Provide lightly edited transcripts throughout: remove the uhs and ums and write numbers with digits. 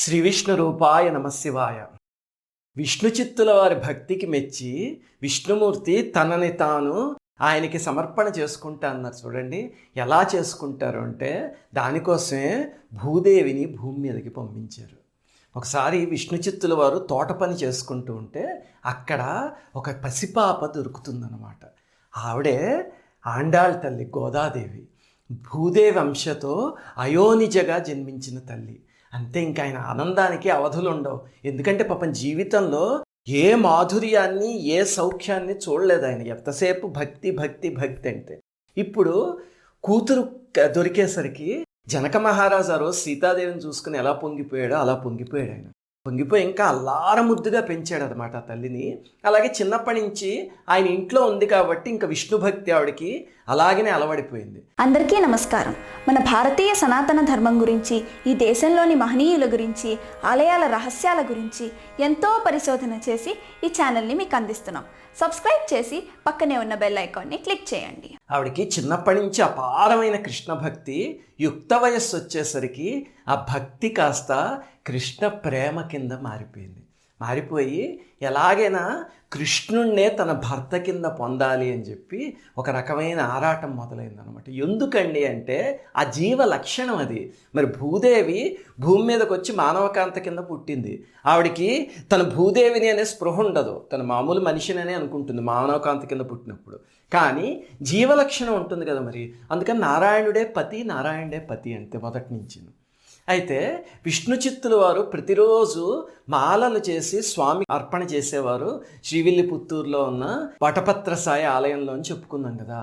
శ్రీ విష్ణు రూపాయ నమశివాయ. విష్ణు చిత్తుల వారి భక్తికి మెచ్చి విష్ణుమూర్తి తనని తాను ఆయనకి సమర్పణ చేసుకుంటా అన్నారు. చూడండి ఎలా చేసుకుంటారు అంటే, దానికోసమే భూదేవిని భూమి మీదకి పంపించారు. ఒకసారి విష్ణు చిత్తుల వారు తోట పని చేసుకుంటూ ఉంటే అక్కడ ఒక పసిపాప దొరుకుతుందన్నమాట. ఆవిడే ఆండాళ్ తల్లి గోదాదేవి, భూదేవి అంశతో అయోనిజగా జన్మించిన తల్లి. అంతే, ఇంకా ఆయన ఆనందానికి అవధులు ఉండవు. ఎందుకంటే పాపం జీవితంలో ఏ మాధుర్యాన్ని ఏ సౌఖ్యాన్ని చూడలేదు ఆయన. ఎంతసేపు భక్తి భక్తి భక్తి అంటే. ఇప్పుడు కూతురు దొరికేసరికి జనక మహారాజు ఆ రోజు సీతాదేవిని చూసుకుని ఎలా పొంగిపోయాడో అలా పొంగిపోయాడు ఆయన. పొంగిపోయి ఇంకా అల్లారముద్దుగా పెంచాడు అనమాట ఆ తల్లిని. అలాగే చిన్నప్పటి నుంచి ఆయన ఇంట్లో ఉంది కాబట్టి ఇంకా విష్ణు భక్తి ఆవిడకి అలాగనే అలవడిపోయింది. అందరికీ నమస్కారం. మన భారతీయ సనాతన ధర్మం గురించి, ఈ దేశంలోని మహనీయుల గురించి, ఆలయాల రహస్యాల గురించి ఎంతో పరిశోధన చేసి ఈ ఛానల్ని మీకు అందిస్తున్నాం. సబ్స్క్రైబ్ చేసి పక్కనే ఉన్న బెల్ ఐకాన్ని క్లిక్ చేయండి. ఆవిడకి చిన్నప్పటి నుంచి అపారమైన కృష్ణ భక్తి. యుక్త వయస్సు వచ్చేసరికి ఆ భక్తి కాస్త కృష్ణ ప్రేమ కింద మారిపోయి ఎలాగైనా కృష్ణుణ్ణే తన భర్త కింద పొందాలి అని చెప్పి ఒక రకమైన ఆరాటం మొదలైందనమాట. ఎందుకండి అంటే ఆ జీవ లక్షణం అది. మరి భూదేవి భూమి మీదకి వచ్చి మానవకాంత కింద పుట్టింది. ఆవిడికి తన భూదేవిని అనే స్పృహ ఉండదు. తన మామూలు మనిషిననే అనుకుంటుంది మానవకాంత కింద పుట్టినప్పుడు. కానీ జీవలక్షణం ఉంటుంది కదా మరి. అందుకని నారాయణుడే పతి అంతే మొదటి నుంచి. అయితే విష్ణు చిత్తుల వారు ప్రతిరోజు మాలలు చేసి స్వామి అర్పణ చేసేవారు. శ్రీవిల్లిపుత్తూరులో ఉన్న వటపత్ర సాయి ఆలయంలో అని చెప్పుకున్నాం కదా.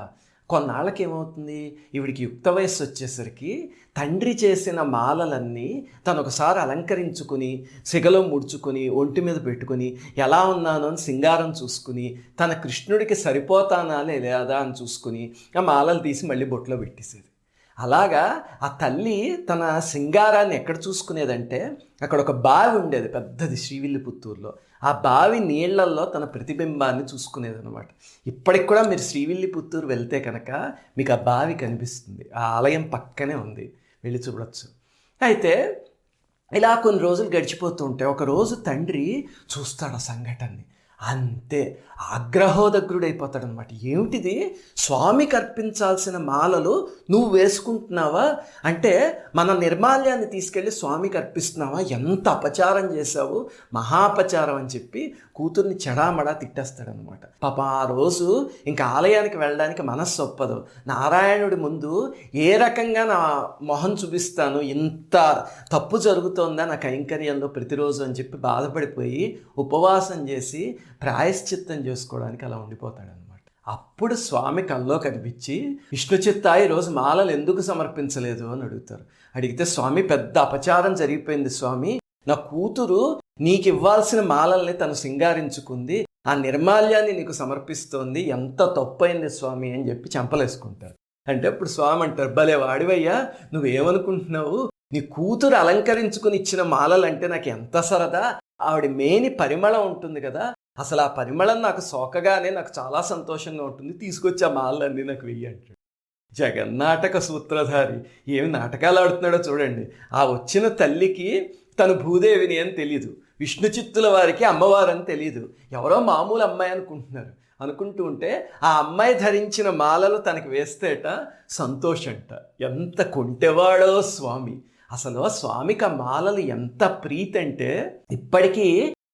కొన్నాళ్ళకి ఏమవుతుంది, ఈవిడికి యుక్త వయస్సు వచ్చేసరికి తండ్రి చేసిన మాలలన్నీ తను ఒకసారి అలంకరించుకుని సిగలో ముడుచుకొని ఒంటి మీద పెట్టుకుని ఎలా ఉన్నానో అని సింగారం చూసుకుని తన కృష్ణుడికి సరిపోతానా లేదా అని చూసుకుని ఆ మాలలు తీసి మళ్ళీ బొట్లో పెట్టేసేది. అలాగా ఆ తల్లి తన సింగారాన్ని ఎక్కడ చూసుకునేదంటే, అక్కడ ఒక బావి ఉండేది పెద్దది శ్రీవిల్లిపుత్తూరులో. ఆ బావి నీళ్లల్లో తన ప్రతిబింబాన్ని చూసుకునేది అనమాట. ఇప్పటికి కూడా మీరు శ్రీవిల్లిపుత్తూరు వెళ్తే కనుక మీకు ఆ బావి కనిపిస్తుంది. ఆ ఆలయం పక్కనే ఉంది, వెళ్ళి చూడవచ్చు. అయితే ఇలా కొన్ని రోజులు గడిచిపోతూ ఉంటే ఒకరోజు తండ్రి చూస్తాడు ఆ సంఘటనని. అంతే ఆగ్రహోదగ్రుడైపోతాడు అనమాట. ఏమిటిది, స్వామికి అర్పించాల్సిన మాలలు నువ్వు వేసుకుంటున్నావా? అంటే మన నిర్మాల్యాన్ని తీసుకెళ్ళి స్వామికి అర్పిస్తున్నావా? ఎంత అపచారం చేశావు, మహాపచారం అని చెప్పి కూతుర్ని చెడామడా తిట్టేస్తాడనమాట. పాప ఆ రోజు ఇంకా ఆలయానికి వెళ్ళడానికి మనస్సు ఒప్పదు. నారాయణుడి ముందు ఏ రకంగా నా మొహం చూపిస్తాను, ఇంత తప్పు జరుగుతోందా నా కైంకర్యంలో ప్రతిరోజు అని చెప్పి బాధపడిపోయి ఉపవాసం చేసి ప్రాయశ్చిత్తం చేసుకోవడానికి అలా ఉండిపోతాడనమాట. అప్పుడు స్వామి కల్లో కనిపించి, విష్ణు చిత్తా ఈరోజు మాలలు ఎందుకు సమర్పించలేదు అని అడుగుతారు. అడిగితే స్వామి, పెద్ద అపచారం జరిగిపోయింది స్వామి, నా కూతురు నీకు ఇవ్వాల్సిన మాలల్ని తను సింగారించుకుంది, ఆ నిర్మాల్యాన్ని నీకు సమర్పిస్తోంది, ఎంత తప్పైంది స్వామి అని చెప్పి చెంపలేసుకుంటారు. అంటే అప్పుడు స్వామి అంటారు, భలే వాడివయ్యా, నువ్వేమనుకుంటున్నావు, నీ కూతురు అలంకరించుకుని ఇచ్చిన మాలలంటే నాకు ఎంత సరదా, ఆవిడ మేని పరిమళం ఉంటుంది కదా, అసలు ఆ పరిమళం నాకు సోకగానే నాకు చాలా సంతోషంగా ఉంటుంది, తీసుకొచ్చి ఆ మాలన్నీ నాకు వెయ్యి అంటాడు. జగన్నాటక సూత్రధారి ఏమి నాటకాలు ఆడుతున్నాడో చూడండి. ఆ వచ్చిన తల్లికి తను భూదేవిని అని తెలీదు, విష్ణు చిత్తుల వారికి అమ్మవారని తెలీదు, ఎవరో మామూలు అమ్మాయి అనుకుంటూ ఉంటే ఆ అమ్మాయి ధరించిన మాలలు తనకి వేస్తేట సంతోషంట. ఎంత కొంటెవాడో స్వామి. అసలు స్వామికి ఆ మాలలు ఎంత ప్రీతి అంటే, ఇప్పటికీ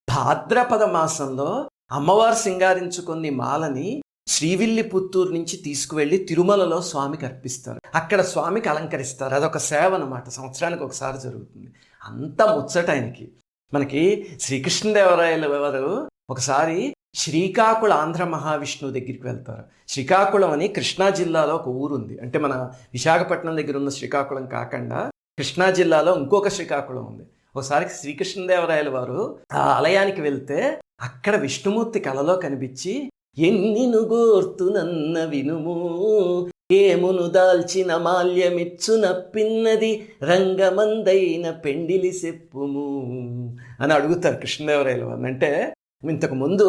భాద్రపద మాసంలో అమ్మవారు సింగారించుకుని మాలని శ్రీవిల్లిపుత్తూరు నుంచి తీసుకువెళ్ళి తిరుమలలో స్వామికి అర్పిస్తారు. అక్కడ స్వామికి అలంకరిస్తారు. అదొక సేవ అన్నమాట, సంవత్సరానికి ఒకసారి జరుగుతుంది. అంత ముచ్చట ఆయనకి. మనకి శ్రీకృష్ణదేవరాయల వారు ఒకసారి శ్రీకాకుళ ఆంధ్ర మహావిష్ణువు దగ్గరికి వెళ్తారు. శ్రీకాకుళం అని కృష్ణా జిల్లాలో ఒక ఊరుంది. అంటే మన విశాఖపట్నం దగ్గర ఉన్న శ్రీకాకుళం కాకుండా కృష్ణా జిల్లాలో ఇంకొక శ్రీకాకుళం ఉంది. ఒకసారి శ్రీకృష్ణదేవరాయల వారు ఆ ఆలయానికి వెళ్తే అక్కడ విష్ణుమూర్తి కలలో కనిపించి, ఎన్నిను గోర్తునన్న వినుము, ఏమును దాల్చిన మాల్యమిచ్చు నప్పిన్నది, రంగమందైన పెండిలి సెప్పుము అని అడుగుతారు కృష్ణదేవరాయల వారిని. అంటే ఇంతకు ముందు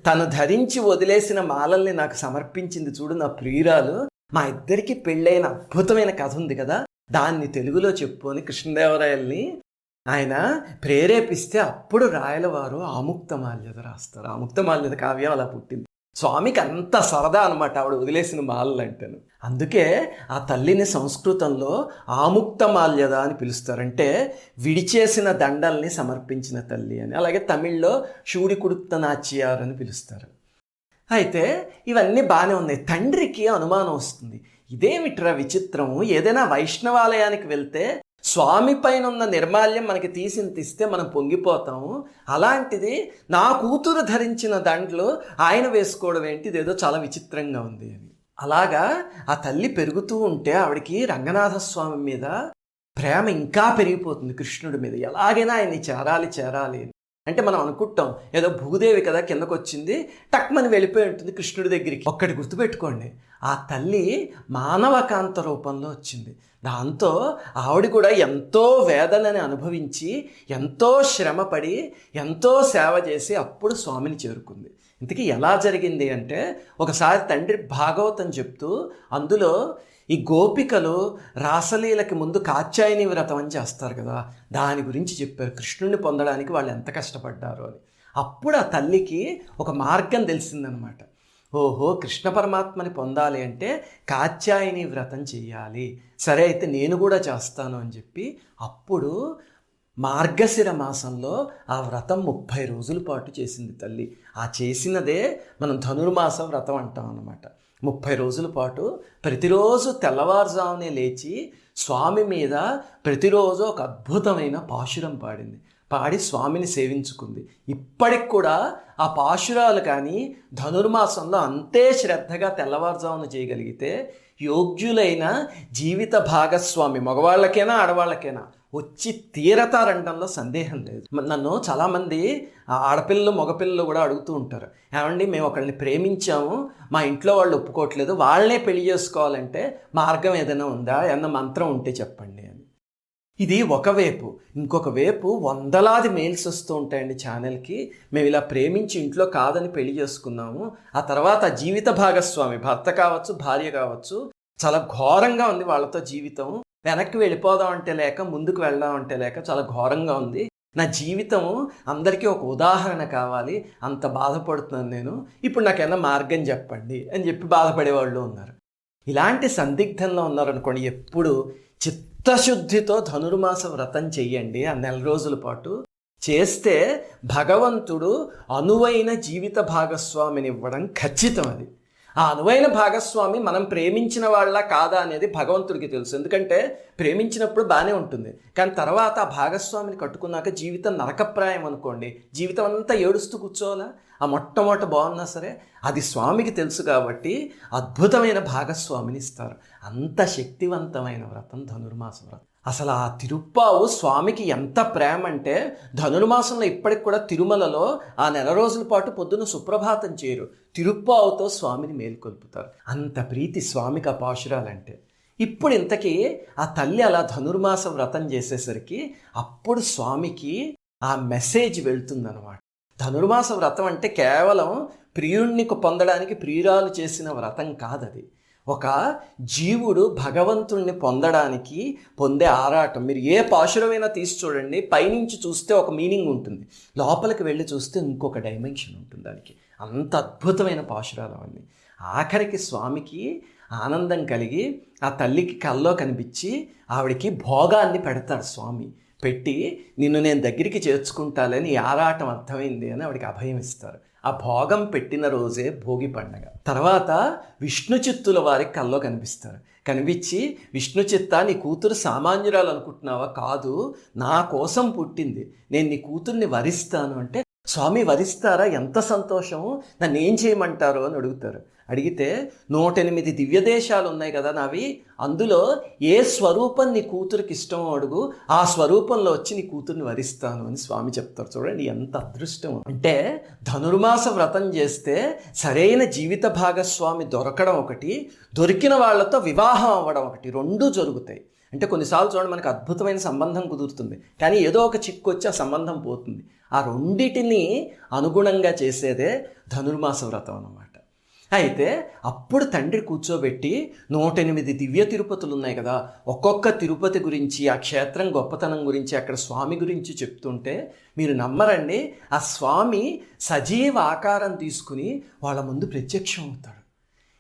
తను ధరించి వదిలేసిన మాలల్ని నాకు సమర్పించింది చూడు నా ప్రియురాలు, మా ఇద్దరికి పెళ్ళైన అద్భుతమైన కథ ఉంది కదా, దాన్ని తెలుగులో చెప్పు అని కృష్ణదేవరాయల్ని ఆయన ప్రేరేపిస్తే అప్పుడు రాయలవారు ఆముక్తమాల్యద రాస్తారు. ఆముక్తమాల్యద కావ్యం అలా పుట్టింది. స్వామికి అంత సరదా అనమాట ఆవిడ వదిలేసిన మాలలు అంటేను. అందుకే ఆ తల్లిని సంస్కృతంలో ఆముక్తమాల్యద అని పిలుస్తారంటే విడిచేసిన దండల్ని సమర్పించిన తల్లి అని. అలాగే తమిళ్లో షూడి కుడుత్త నాచ్యార్ అని పిలుస్తారు. అయితే ఇవన్నీ బాగానే ఉన్నాయి. తండ్రికి అనుమానం వస్తుంది, ఇదేమిట్రా విచిత్రము, ఏదైనా వైష్ణవాలయానికి వెళ్తే స్వామి పైన ఉన్న నిర్మాల్యం మనకి తీస్తే మనం పొంగిపోతాము, అలాంటిది నా కూతురు ధరించిన దండలు ఆయన వేసుకోవడం ఏంటి, ఇదేదో చాలా విచిత్రంగా ఉంది అని. అలాగా ఆ తల్లి పెరుగుతూ ఉంటే ఆవిడికి రంగనాథ స్వామి మీద ప్రేమ ఇంకా పెరిగిపోతుంది, కృష్ణుడి మీద. ఎలాగైనా ఆయన్ని చేరాలి అని. అంటే మనం అనుకుంటాం ఏదో భూదేవి కదా కిందకు వచ్చింది, టక్మని వెళ్ళిపోయి ఉంటుంది కృష్ణుడి దగ్గరికి. ఒక్కటి గుర్తుపెట్టుకోండి, ఆ తల్లి మానవకాంత రూపంలో వచ్చింది. దాంతో ఆవిడ కూడా ఎంతో వేదనని అనుభవించి ఎంతో శ్రమపడి ఎంతో సేవ చేసి అప్పుడు స్వామిని చేరుకుంది. ఇంతకీ ఎలా జరిగింది అంటే, ఒకసారి తండ్రి భాగవతం చెప్తూ అందులో ఈ గోపికలు రాసలీలకి ముందు కాత్యాయని వ్రతం అని చేస్తారు కదా, దాని గురించి చెప్పారు. కృష్ణుడిని పొందడానికి వాళ్ళు ఎంత కష్టపడ్డారో అని. అప్పుడు ఆ తల్లికి ఒక మార్గం తెలిసిందనమాట. ఓహో, కృష్ణ పరమాత్మని పొందాలి అంటే కాత్యాయని వ్రతం చెయ్యాలి, సరే అయితే నేను కూడా చేస్తాను అని చెప్పి అప్పుడు మార్గశిర మాసంలో ఆ వ్రతం 30 రోజుల పాటు చేసింది తల్లి. ఆ చేసినదే మనం ధనుర్మాస వ్రతం అంటాం అన్నమాట. 30 రోజుల పాటు ప్రతిరోజు తెల్లవారుజామునే లేచి స్వామి మీద ప్రతిరోజు ఒక అద్భుతమైన పాశురం పాడి స్వామిని సేవించుకుంది. ఇప్పటికి కూడా ఆ పాశురాలు కానీ ధనుర్మాసంలో అంతే శ్రద్ధగా తెల్లవారుజామున చేయగలిగితే యోగ్యులైన జీవిత భాగస్వామి మగవాళ్ళకైనా ఆడవాళ్ళకైనా వచ్చి తీరతారంటంలో సందేహం లేదు. నన్ను చాలామంది ఆడపిల్లలు మగపిల్లలు కూడా అడుగుతూ ఉంటారు, ఏమండి మేము ఒకళ్ళని ప్రేమించాము, మా ఇంట్లో వాళ్ళు ఒప్పుకోవట్లేదు, వాళ్ళనే పెళ్లి చేసుకోవాలంటే మార్గం ఏదైనా ఉందా, ఏమన్నా మంత్రం ఉంటే చెప్పండి అని. ఇది ఒకవైపు. ఇంకొక వైపు వందలాది మెయిల్స్ వస్తూ ఉంటాయండి ఛానల్కి, మేము ఇలా ప్రేమించి ఇంట్లో కాదని పెళ్లి చేసుకున్నాము, ఆ తర్వాత జీవిత భాగస్వామి భర్త కావచ్చు భార్య కావచ్చు చాలా ఘోరంగా ఉంది వాళ్ళతో జీవితం, వెనక్కి వెళ్ళిపోదాం అంటే లేక ముందుకు వెళ్దాం అంటే లేక చాలా ఘోరంగా ఉంది, నా జీవితం అందరికీ ఒక ఉదాహరణ కావాలి, అంత బాధపడుతున్నాను నేను, ఇప్పుడు నాకేమైనా మార్గం చెప్పండి అని చెప్పి బాధపడేవాళ్ళు ఉన్నారు. ఇలాంటి సందిగ్ధంలో ఉన్నారనుకోండి, ఎప్పుడు చిత్తశుద్ధితో ధనుర్మాస వ్రతం చెయ్యండి. ఆ 4 రోజుల పాటు చేస్తే భగవంతుడు అనువైన జీవిత భాగస్వామిని ఇవ్వడం ఖచ్చితం. అది ఆ అనువైన భాగస్వామి మనం ప్రేమించిన వాళ్ళ కాదా అనేది భగవంతుడికి తెలుసు. ఎందుకంటే ప్రేమించినప్పుడు బాగానే ఉంటుంది, కానీ తర్వాత ఆ భాగస్వామిని కట్టుకున్నాక జీవితం నరకప్రాయం అనుకోండి, జీవితం అంతా ఏడుస్తూ కూర్చోవాలా, ఆ మొట్టమొదట బాగున్నా సరే అది స్వామికి తెలుసు కాబట్టి అద్భుతమైన భాగస్వామిని ఇస్తారు. అంత శక్తివంతమైన వ్రతం ధనుర్మాస వ్రతం. అసలు ఆ తిరుప్పావు స్వామికి ఎంత ప్రేమ అంటే ధనుర్మాసంలో ఇప్పటికి కూడా తిరుమలలో ఆ 4 రోజుల పాటు పొద్దున సుప్రభాతం చేయరు, తిరుప్పావుతో స్వామిని మేల్కొల్పుతారు. అంత ప్రీతి స్వామికి ఆ పాశురాలంటే. ఇప్పుడు ఇంతకీ ఆ తల్లి అలా ధనుర్మాస వ్రతం చేసేసరికి అప్పుడు స్వామికి ఆ మెసేజ్ వెళ్తుందన్నమాట. ధనుర్మాస వ్రతం అంటే కేవలం ప్రియుణ్ణి పొందడానికి ప్రియురాలు చేసిన వ్రతం కాదది. ఒక జీవుడు భగవంతుణ్ణి పొందడానికి పొందే ఆరాటం. మీరు ఏ పాశురమైనా తీసి చూడండి, పైనుంచి చూస్తే ఒక మీనింగ్ ఉంటుంది, లోపలికి వెళ్ళి చూస్తే ఇంకొక డైమెన్షన్ ఉంటుంది దానికి. అంత అద్భుతమైన పాశురాలు అవన్నీ. ఆఖరికి స్వామికి ఆనందం కలిగి ఆ తల్లికి కల్లో కనిపించి ఆవిడికి భోగాన్ని పెడతాడు స్వామి. పెట్టి నిన్ను నేను దగ్గరికి చేర్చుకుంటాలని ఆరాటం అర్థమైంది అని ఆవిడికి అభయం ఇస్తారు. ఆ భోగం పెట్టిన రోజే భోగి పండగ. తర్వాత విష్ణు చిత్తుల వారికి కల్లో కనిపించి విష్ణు చిత్త నీ కూతురు సామాన్యురాలు అనుకుంటున్నావా, కాదు నా కోసం పుట్టింది, నేను నీ కూతుర్ని వరిస్తాను అంటే, స్వామి వరిస్తారా, ఎంత సంతోషము, నన్ను ఏం చేయమంటారు అని అడుగుతారు. అడిగితే 108 దివ్య దేశాలు ఉన్నాయి కదా నావి, అందులో ఏ స్వరూపం నీ కూతురికి ఇష్టమో అడుగు, ఆ స్వరూపంలో వచ్చి నీ కూతుర్ని వరిస్తాను అని స్వామి చెప్తారు. చూడండి ఎంత అదృష్టం. అంటే ధనుర్మాస వ్రతం చేస్తే సరైన జీవిత భాగస్వామి దొరకడం ఒకటి, దొరికిన వాళ్ళతో వివాహం అవ్వడం ఒకటి, 2 జరుగుతాయి. అంటే కొన్నిసార్లు చూడండి మనకు అద్భుతమైన సంబంధం కుదురుతుంది, కానీ ఏదో ఒక చిక్కు వచ్చి ఆ సంబంధం పోతుంది. ఆ రెండిటిని అనుగుణంగా చేసేదే ధనుర్మాస వ్రతం అన్నమాట. అయితే అప్పుడు తండ్రి కూర్చోబెట్టి 108 దివ్య తిరుపతులు ఉన్నాయి కదా, ఒక్కొక్క తిరుపతి గురించి, ఆ క్షేత్రం గొప్పతనం గురించి, అక్కడ స్వామి గురించి చెప్తుంటే మీరు నమ్మరండి, ఆ స్వామి సజీవ ఆకారం తీసుకుని వాళ్ళ ముందు ప్రత్యక్షం అవుతాడు.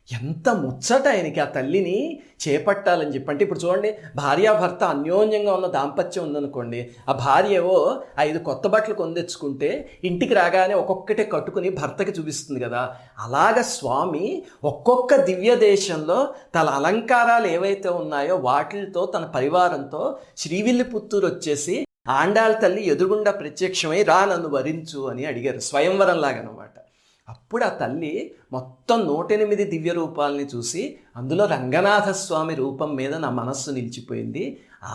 ఎంత ముచ్చట ఆయనకి ఆ తల్లిని చేపట్టాలని చెప్పి. అంటే ఇప్పుడు చూడండి, భార్యాభర్త అన్యోన్యంగా ఉన్న దాంపత్యం ఉందనుకోండి, ఆ భార్య ఏవో 5 కొత్త బట్టలు కొందెచ్చుకుంటే ఇంటికి రాగానే ఒక్కొక్కటే కట్టుకుని భర్తకి చూపిస్తుంది కదా, అలాగ స్వామి ఒక్కొక్క దివ్య దేశంలో తన అలంకారాలు ఏవైతే ఉన్నాయో వాటితో తన పరివారంతో శ్రీవిల్లిపుత్తూరు వచ్చేసి ఆండాళ్ళ తల్లి ఎదురుగుండా ప్రత్యక్షమై రా నన్ను వరించు అని అడిగారు, స్వయంవరంలాగా అనమాట. అప్పుడు ఆ తల్లి మొత్తం 108 దివ్య రూపాలని చూసి అందులో రంగనాథ స్వామి రూపం మీద నా మనస్సు నిలిచిపోయింది,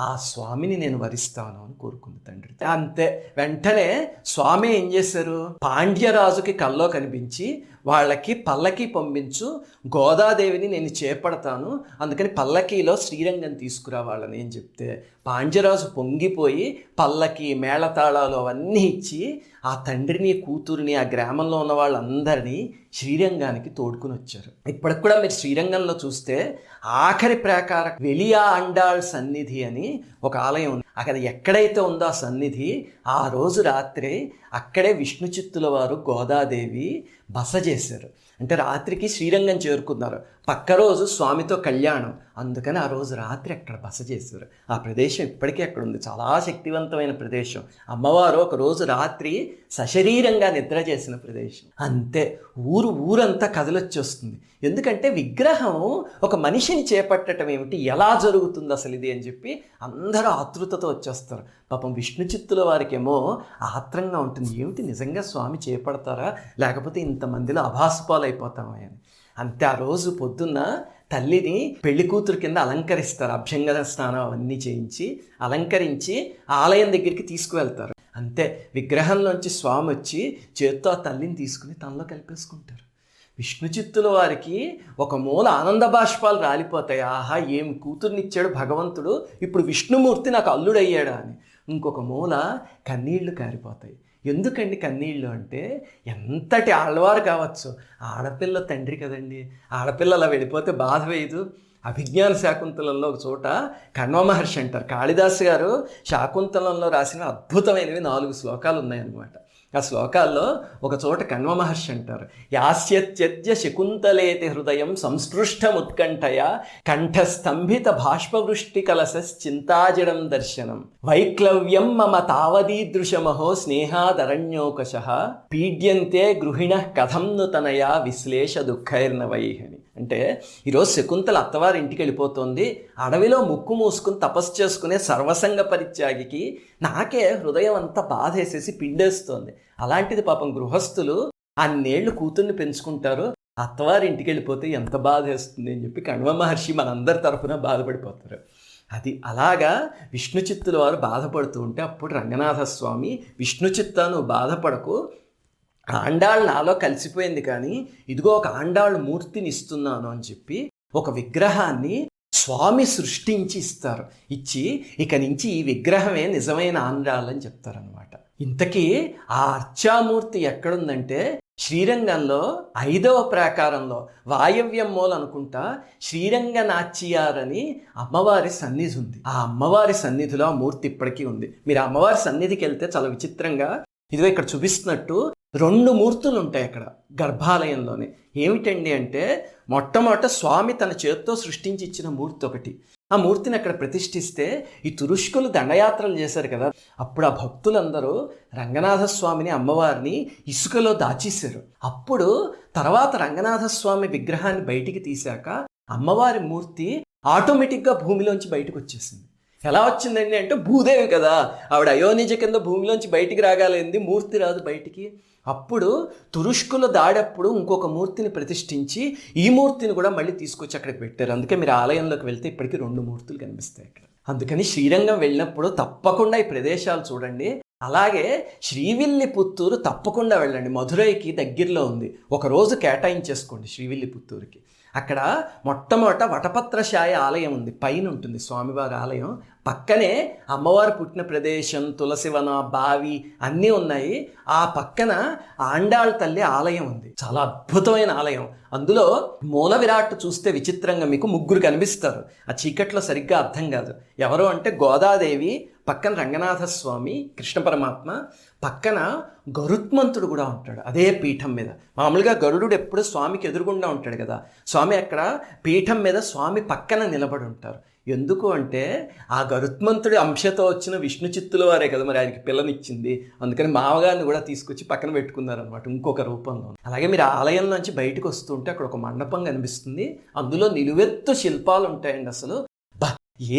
ఆ స్వామిని నేను వరిస్తాను అని కోరుకుంది తండ్రి. అంతే, వెంటనే స్వామి ఏం చేశారు, పాండ్యరాజుకి కల్లో కనిపించి వాళ్ళకి పల్లకి పంపించు, గోదాదేవిని నేను చేపడతాను, అందుకని పల్లకీలో శ్రీరంగం తీసుకురా వాళ్ళని అని చెప్తే పాండ్యరాజు పొంగిపోయి పల్లకి మేళతాళాలు అవన్నీ ఇచ్చి ఆ తండ్రిని కూతురిని ఆ గ్రామంలో ఉన్న వాళ్ళందరినీ శ్రీరంగానికి తోడుకుని వచ్చారు. ఇప్పటికి కూడా మీరు శ్రీరంగంలో చూస్తే ఆఖరి ప్రాకార వెలియా అండాళ్ సన్నిధి అని ఒక ఆలయం ఉంది. అక్కడ ఎక్కడైతే ఉందో ఆ సన్నిధి, ఆ రోజు రాత్రి అక్కడే విష్ణు చిత్తుల వారు గోదాదేవి బస చేశారు. అంటే రాత్రికి శ్రీరంగం చేరుకున్నారు, పక్క రోజు స్వామితో కళ్యాణం, అందుకని ఆ రోజు రాత్రి అక్కడ బస చేశారు. ఆ ప్రదేశం ఇప్పటికీ అక్కడ ఉంది, చాలా శక్తివంతమైన ప్రదేశం. అమ్మవారు ఒక రోజు రాత్రి సశరీరంగా నిద్ర చేసిన ప్రదేశం. అంతే, ఊరంతా కదలొచ్చేస్తుంది. ఎందుకంటే విగ్రహం ఒక మనిషిని చేపట్టడం ఏమిటి, ఎలా జరుగుతుంది అసలు ఇది అని చెప్పి అందరూ ఆతృతతో వచ్చేస్తారు. పాపం విష్ణు చిత్తుల వారికేమో ఆత్రంగా ఉంటుంది, ఏమిటి నిజంగా స్వామి చేపడతారా, లేకపోతే ఇంతమందిలో అభాసుపాలైపోతామా అని. అంతే, ఆ రోజు పొద్దున్న తల్లిని పెళ్లి కూతురు కింద అలంకరిస్తారు, అభ్యంగన స్నానం అవన్నీ చేయించి అలంకరించి ఆలయం దగ్గరికి తీసుకువెళ్తారు. అంతే, విగ్రహంలోంచి స్వామి వచ్చి చేత్తో ఆ తల్లిని తీసుకుని తనలో కలిపేసుకుంటారు. విష్ణు చిత్తుల వారికి ఒక మూల ఆనంద బాష్పాలు రాలిపోతాయి, ఆహా ఏం కూతుర్నిచ్చాడు భగవంతుడు, ఇప్పుడు విష్ణుమూర్తి నాకు అల్లుడయ్యాడా అని. ఇంకొక మూల కన్నీళ్లు కారిపోతాయి. ఎందుకండి కన్నీళ్ళు అంటే, ఎంతటి ఆడవారు కావచ్చు, ఆడపిల్ల తండ్రి కదండి, ఆడపిల్ల అలా వెళ్ళిపోతే బాధ వేయదు. అభిజ్ఞాన శాకుంతలంలో ఒక చోట కణ్వ మహర్షి అంటారు, కాళిదాసు గారు శాకుంతలంలో రాసిన అద్భుతమైనవి 4 శ్లోకాలు ఉన్నాయన్నమాట. ఆ శ్లోకాల్లో ఒక చోట కణ్వ మహర్షి అంటారు, యాస్యత్యజ్య శకుంతలేతి హృదయం సంస్పృష్టముత్కంఠయ కంఠస్తంభిత బాష్పవృష్టి కలశశ్చింతాజడం దర్శనం వైక్లవ్యం మమ తావదీదృశమహో స్నేహాదరణ్యోకశః పీడ్యంతే గృహిణ కథం ను తనయా విశ్లేష దుఃఖైర్నవైహని. అంటే ఈరోజు శకుంతల అత్తవారి ఇంటికి వెళ్ళిపోతుంది, అడవిలో ముక్కు మూసుకుని తపస్సు చేసుకునే సర్వసంగ పరిత్యాగికి నాకే హృదయం అంతా బాధేసేసి పిండేస్తోంది. అలాంటిది పాపం గృహస్థులు అన్నేళ్లు కూతుర్ని పెంచుకుంటారు, అత్తవారి ఇంటికి వెళ్ళిపోతే ఎంత బాధేస్తుంది అని చెప్పి కణ్వ మహర్షి మనందరి తరఫున బాధపడిపోతారు. అది అలాగా విష్ణు చిత్తుల వారు బాధపడుతూ ఉంటే అప్పుడు రంగనాథ స్వామి, విష్ణు చిత్తా నువ్వు బాధపడకు, ఆండాళ్ళు నాలో కలిసిపోయింది కానీ ఇదిగో ఒక ఆండాళ్ళు మూర్తిని ఇస్తున్నాను అని చెప్పి ఒక విగ్రహాన్ని స్వామి సృష్టించి ఇస్తారు. ఇచ్చి ఇక నుంచి ఈ విగ్రహమే నిజమైన ఆండాళ్ళు అని చెప్తారనమాట. ఇంతకీ ఆ అర్చామూర్తి ఎక్కడుందంటే శ్రీరంగంలో 5వ ప్రాకారంలో వాయవ్యం మూల అనుకుంటా శ్రీరంగ నాచ్యారని అమ్మవారి సన్నిధి ఉంది. ఆ అమ్మవారి సన్నిధిలో ఆ మూర్తి ఇప్పటికీ ఉంది. మీరు అమ్మవారి సన్నిధికి వెళ్తే చాలా విచిత్రంగా, ఇదిగో ఇక్కడ చూపిస్తున్నట్టు 2 మూర్తులు ఉంటాయి అక్కడ గర్భాలయంలోనే. ఏమిటండి అంటే, మొట్టమొదట స్వామి తన చేత్తో సృష్టించి ఇచ్చిన మూర్తి ఒకటి, ఆ మూర్తిని అక్కడ ప్రతిష్ఠిస్తే ఈ తురుష్కులు దండయాత్రలు చేశారు కదా, అప్పుడు ఆ భక్తులందరూ రంగనాథ స్వామిని అమ్మవారిని ఇసుకలో దాచేశారు. అప్పుడు తర్వాత రంగనాథ స్వామి విగ్రహాన్ని బయటికి తీశాక అమ్మవారి మూర్తి ఆటోమేటిక్గా భూమిలోంచి బయటకు వచ్చేసింది. ఎలా వచ్చిందండి అంటే, భూదేవి కదా, ఆవిడ అయోనిజ కింద భూమిలోంచి బయటికి రాగాలేంది, మూర్తి రాదు బయటికి. అప్పుడు తురుష్కుల దాడప్పుడు ఇంకొక మూర్తిని ప్రతిష్ఠించి ఈ మూర్తిని కూడా మళ్ళీ తీసుకొచ్చి అక్కడికి పెట్టారు. అందుకే మీరు ఆలయంలోకి వెళ్తే ఇప్పటికీ 2 మూర్తులు కనిపిస్తాయి అక్కడ. అందుకని శ్రీరంగం వెళ్ళినప్పుడు తప్పకుండా ఈ ప్రదేశాలు చూడండి. అలాగే శ్రీవిల్లిపుత్తూరు తప్పకుండా వెళ్ళండి, మధురైకి దగ్గరలో ఉంది. ఒక రోజు కేటాయించేసుకోండి శ్రీవిల్లిపుత్తూరుకి. అక్కడ మొట్టమొదట వటపత్రశాయి ఆలయం ఉంది, పైన ఉంటుంది స్వామివారి ఆలయం. పక్కనే అమ్మవారు పుట్టిన ప్రదేశం, తులసివన, బావి అన్నీ ఉన్నాయి. ఆ పక్కన ఆండాళ్ తల్లి ఆలయం ఉంది, చాలా అద్భుతమైన ఆలయం. అందులో మూల విరాట్ చూస్తే విచిత్రంగా మీకు ముగ్గురు కనిపిస్తారు. ఆ చీకట్లో సరిగ్గా అర్థం కాదు. ఎవరు అంటే గోదాదేవి, పక్కన రంగనాథ స్వామి కృష్ణ పరమాత్మ, పక్కన గరుత్మంతుడు కూడా ఉంటాడు అదే పీఠం మీద. మామూలుగా గరుడు ఎప్పుడు స్వామికి ఎదురుగుండా ఉంటాడు కదా, స్వామి అక్కడ పీఠం మీద స్వామి పక్కన నిలబడి ఉంటారు. ఎందుకు అంటే ఆ గరుత్మంతుడి అంశతో వచ్చిన విష్ణు చిత్తుల వారే కదా మరి ఆయనకి పిల్లనిచ్చింది. అందుకని మామగారిని కూడా తీసుకొచ్చి పక్కన పెట్టుకున్నారనమాట ఇంకొక రూపంలో. అలాగే మీరు ఆలయం నుంచి బయటకు వస్తుంటే అక్కడ ఒక మండపం కనిపిస్తుంది, అందులో నిలువెత్తు శిల్పాలు ఉంటాయండి. అసలు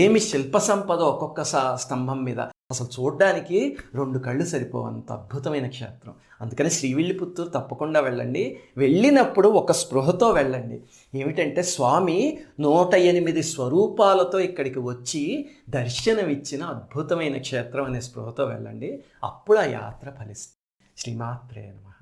ఏమి శిల్ప సంపద ఒక్కొక్క స్తంభం మీద, అసలు చూడడానికి 2 కళ్ళు సరిపోవంత అద్భుతమైన క్షేత్రం. అందుకని శ్రీవిల్లిపుత్తూరు తప్పకుండా వెళ్ళండి. వెళ్ళినప్పుడు ఒక స్పృహతో వెళ్ళండి. ఏమిటంటే స్వామి 108 స్వరూపాలతో ఇక్కడికి వచ్చి దర్శనమిచ్చిన అద్భుతమైన క్షేత్రం అనే స్పృహతో వెళ్ళండి. అప్పుడు ఆ యాత్ర ఫలిస్తుంది. శ్రీమాత్రే నమః.